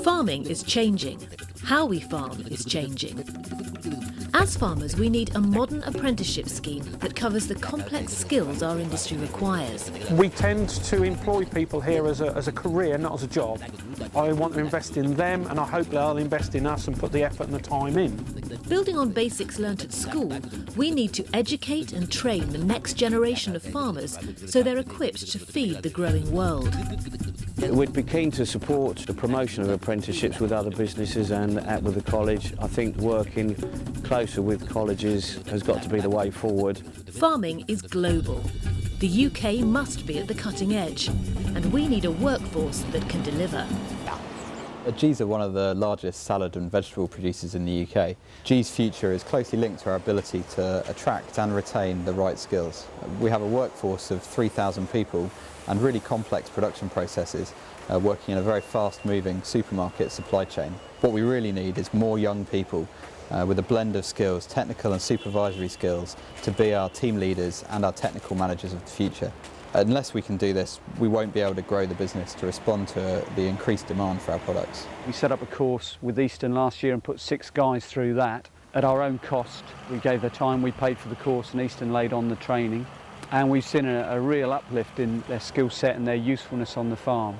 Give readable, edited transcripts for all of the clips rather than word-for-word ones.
Farming is changing. How we farm is changing. As farmers, we need a modern apprenticeship scheme that covers the complex skills our industry requires. We tend to employ people here as a career, not as a job. I want to invest in them, and I hope they'll invest in us and put the effort and the time in. Building on basics learnt at school, we need to educate and train the next generation of farmers so they're equipped to feed the growing world. We'd be keen to support the promotion of apprenticeships with other businesses and with the college. I think working closer with colleges has got to be the way forward. Farming is global. The UK must be at the cutting edge, and we need a workforce that can deliver. Gees are one of the largest salad and vegetable producers in the UK. Gees' future is closely linked to our ability to attract and retain the right skills. We have a workforce of 3,000 people and really complex production processes working in a very fast-moving supermarket supply chain. What we really need is more young people with a blend of skills, technical and supervisory skills, to be our team leaders and our technical managers of the future. Unless we can do this, we won't be able to grow the business to respond to the increased demand for our products. We set up a course with Eastern last year and put 6 guys through that at our own cost. We gave the time, we paid for the course, and Eastern laid on the training. And we've seen a real uplift in their skill set and their usefulness on the farm.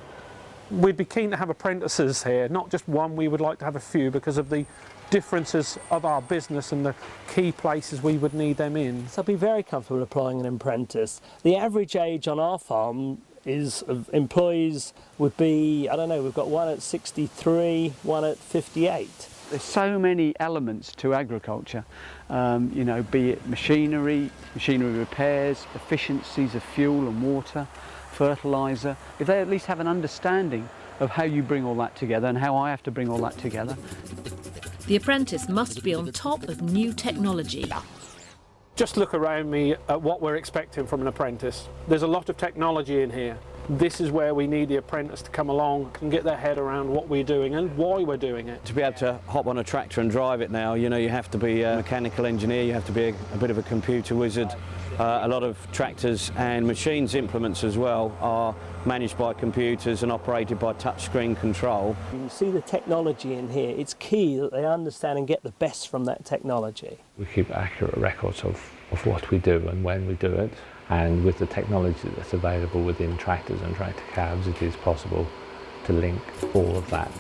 We'd be keen to have apprentices here, not just one. We would like to have a few because of the differences of our business and the key places we would need them in. So I'd be very comfortable employing an apprentice. The average age on our farm of employees would be, I don't know, we've got one at 63, one at 58. There's so many elements to agriculture, you know, be it machinery repairs, efficiencies of fuel and water, fertiliser. If they at least have an understanding of how you bring all that together and how I have to bring all that together. The apprentice must be on top of new technology. Just look around me at what we're expecting from an apprentice. There's a lot of technology in here. This is where we need the apprentice to come along and get their head around what we're doing and why we're doing it. To be able to hop on a tractor and drive it now, you know, you have to be a mechanical engineer, you have to be a bit of a computer wizard. A lot of tractors and machines implements as well are managed by computers and operated by touchscreen control. You can see the technology in here. It's key that they understand and get the best from that technology. We keep accurate records of what we do and when we do it. And with the technology that's available within tractors and tractor cabs, it is possible to link all of that.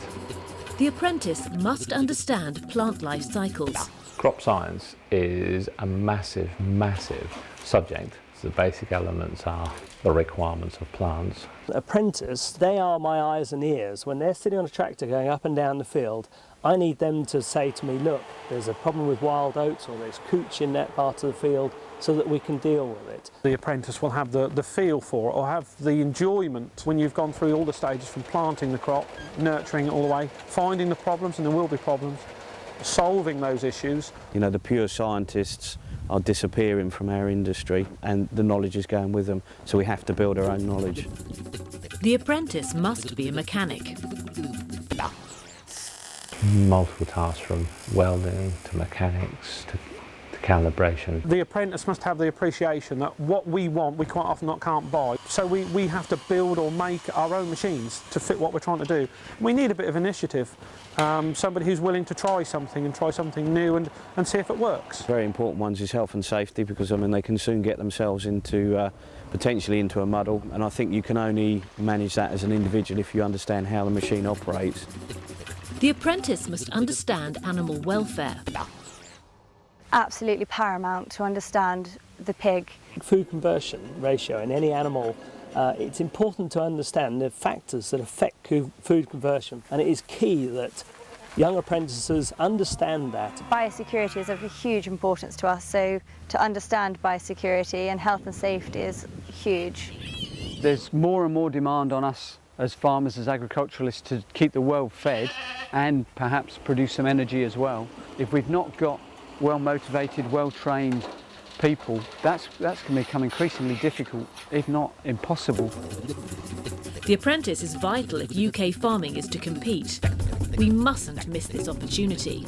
The apprentice must understand plant life cycles. Crop science is a massive, massive subject. The basic elements are the requirements of plants. Apprentice, they are my eyes and ears. When they're sitting on a tractor going up and down the field, I need them to say to me, look, there's a problem with wild oats or there's cooch in that part of the field, so that we can deal with it. The apprentice will have the feel for it, or have the enjoyment when you've gone through all the stages from planting the crop, nurturing it all the way, finding the problems, and there will be problems, solving those issues. You know, the pure scientists are disappearing from our industry and the knowledge is going with them, so we have to build our own knowledge. The apprentice must be a mechanic. Multiple tasks from welding to mechanics to calibration. The apprentice must have the appreciation that what we want we quite often can't buy, so we have to build or make our own machines to fit what we're trying to do. We need a bit of initiative, somebody who's willing to try something and try something new and see if it works. Very important ones is health and safety, because I mean they can soon get themselves into potentially into a muddle, and I think you can only manage that as an individual if you understand how the machine operates. The apprentice must understand animal welfare. Absolutely paramount to understand the pig. Food conversion ratio in any animal, it's important to understand the factors that affect food conversion, and it is key that young apprentices understand that. Biosecurity is of huge importance to us, so to understand biosecurity and health and safety is huge. There's more and more demand on us as farmers, as agriculturalists, to keep the world fed and perhaps produce some energy as well. If we've not got well-motivated, well-trained people, that's going to become increasingly difficult, if not impossible. The apprentice is vital if UK farming is to compete. We mustn't miss this opportunity.